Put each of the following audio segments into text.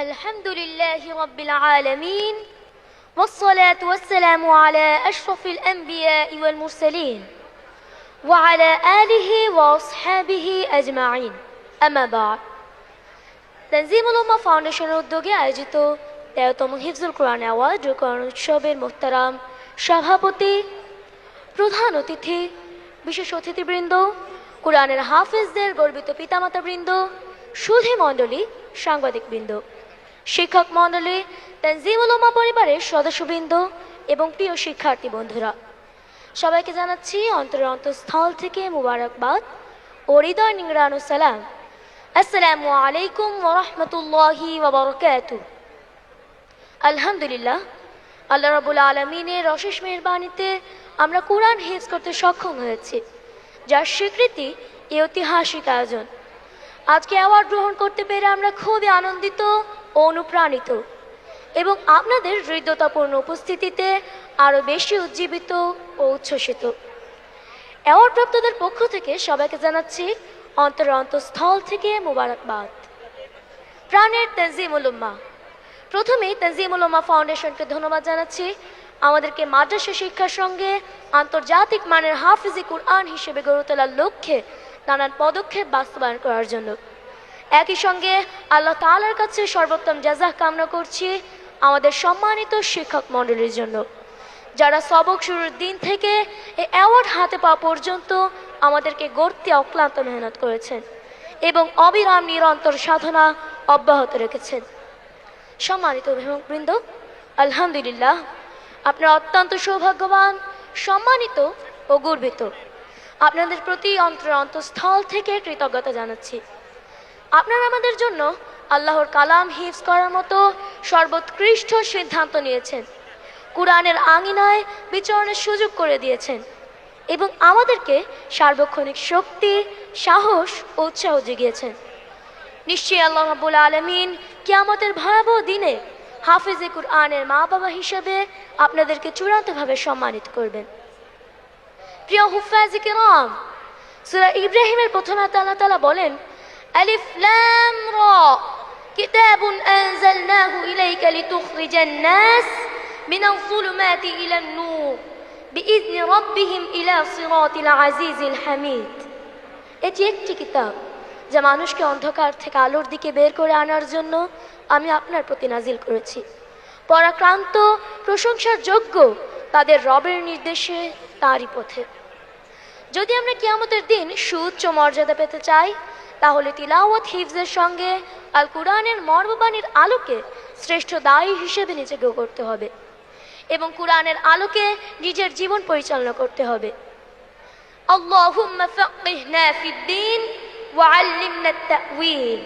الحمد لله رب العالمين والصلاة والسلام على أشرف الأنبياء والمرسلين وعلى آله وأصحابه أجمعين أما بعد তানজিম উল-উম্মাহ ফাউন্ডেশনের উদ্যোগে আয়োজিত 13তম হিফজুল কোরআন অ্যাওয়ার্ড ও কোরআন উৎসবের মোহতারাম সভাপতি, প্রধান অতিথি, বিশেষ অতিথিবৃন্দ, কোরআনের হাফেজদের গর্বিত পিতামাতাবৃন্দ, সুধী মণ্ডলী, সাংবাদিকবৃন্দ, শিক্ষক মণ্ডলী, তানজিম উল-উম্মাহ পরিবারের সদস্যবৃন্দ এবং প্রিয় শিক্ষার্থী বন্ধুরা, সবাইকে জানাচ্ছি অন্তরের অন্তঃস্থল থেকে মুবারকবাদ ও হৃদয় নিংড়ানো সালাম। আসসালামু আলাইকুম ওয়া রাহমাতুল্লাহি ওয়া বারাকাতুহু। আলহামদুলিল্লাহ, আল্লাহ রাব্বুল আলামিনের অশেষ মেহেরবানিতে আমরা কোরআন হিফজ করতে সক্ষম হয়েছি, যার স্বীকৃতি এই ঐতিহাসিক আয়োজন। আজকে অ্যাওয়ার্ড গ্রহণ করতে পেরে আমরা খুবই আনন্দিত ও অনুপ্রাণিত এবং আপনাদের হৃদ্যতাপূর্ণ উপস্থিতিতে আরও বেশি উজ্জীবিত ও উচ্ছ্বসিত। অ্যাওয়ার্ডপ্রাপ্তদের পক্ষ থেকে সবাইকে জানাচ্ছি অন্তরের অন্তঃস্থল থেকে মোবারকবাদ। প্রাণের তানজিম উল-উম্মাহ, প্রথমেই তানজিম উল-উম্মাহ ফাউন্ডেশনকে ধন্যবাদ জানাচ্ছি আমাদেরকে মাদ্রাসা শিক্ষার সঙ্গে আন্তর্জাতিক মানের হাফিজি কুরআন হিসেবে গড়ে তোলার লক্ষ্যে নানান পদক্ষেপ বাস্তবায়ন করার জন্য। একই সঙ্গে আল্লাহ তাআলার কাছে সর্বোত্তম জাযাহ কামনা করছি আমাদের সম্মানিত শিক্ষক মণ্ডলীর জন্য, যারা সবক শুরুর দিন থেকে এই অ্যাওয়ার্ড হাতে পাওয়া পর্যন্ত আমাদেরকে গড়তে অক্লান্ত মেহনত করেছেন এবং অবিরাম নিরন্তর সাধনা অব্যাহত রেখেছেন। সম্মানিত অভিভাবকবৃন্দ, আলহামদুলিল্লাহ, আপনারা অত্যন্ত সৌভাগ্যবান, সম্মানিত ও গর্বিত। আপনাদের প্রতি অন্তরের অন্তঃস্থল থেকে কৃতজ্ঞতা জানাচ্ছি। আপনারা আমাদের জন্য আল্লাহর কালাম হিফজ করার মতো সর্বোৎকৃষ্ট সিদ্ধান্ত নিয়েছেন, কোরআনের আঙিনায় বিচরণের সুযোগ করে দিয়েছেন এবং আমাদেরকে সার্বক্ষণিক শক্তি, সাহস ও উৎসাহ জুগিয়েছেন। নিশ্চয়ই আল্লাহ রাব্বুল আলামিন কিয়ামতের ভয়াবহ দিনে হাফেজে কুরআনের মা বাবা হিসেবে আপনাদেরকে চূড়ান্তভাবে সম্মানিত করবেন। প্রিয় হুফাজে কিরাম, সূরা ইব্রাহিমের প্রথম আয়াতে আল্লাহ তাআলা বলেন, আলিফ লাম রা কিতাবুন আনজালনাহু ইলাইকা লিতুখরিজান নাস মিনাল যুলুমাতি ইলান নূর বিইذনি রাব্বিহিম ইলা সিরাতিল আজিজিল হামিদ। এটি একটি কিতাব যা মানুষকে অন্ধকার থেকে আলোর দিকে বের করে আনার জন্য আমি আপনার প্রতি নাজিল করেছি। পরাক্রান্ত, প্রশংসার যোগ্য তাদের রবের নির্দেশে তারই পথে। যদি আমরা কিয়ামতের দিন সুউচ্চ মর্যাদা পেতে চাই, তাহলে তিলাওয়াত হিফজের সঙ্গে আল কুরআনের মর্মবাণীর আলোকে শ্রেষ্ঠ দায়ী হিসেবে নিজেকে করতে হবে এবং কুরআনের আলোকে নিজের জীবন পরিচালনা করতে হবে। আল্লাহুম্মা ফাক্কিহনা ফিদ্দীন ওয়া আল্লিমনা আত-তা'ওয়ীল।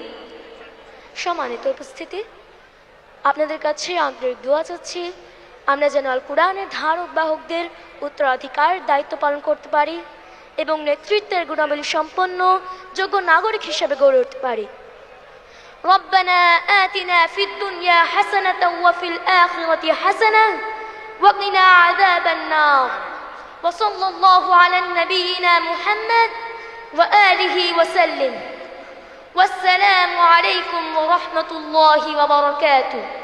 সম্মানিত উপস্থিতি, আপনাদের কাছে আন্তরিক দোয়া চাচ্ছি আমরা যেন আল কুরআনের ধারক বাহকদের উত্তরাধিকারের দায়িত্ব পালন করতে পারি এবং নেতৃত্বের গুণাবলী সম্পন্ন যোগ্য নাগরিক হিসেবে গড়ে উঠতে পারি। রব্বানা আতিনা ফিদ দুনিয়া হাসানাতাও ওয়া ফিল আখিরাতি হাসানাহ ওয়া কিনা আযাবান নার। ওয়া সাল্লাল্লাহু আলা নাবিয়িনা মুহাম্মদ ওয়া আলিহি ওয়া সাল্লাম। ওয়াসসালামু আলাইকুম ওয়া রাহমাতুল্লাহি ওয়া বারাকাতুহু।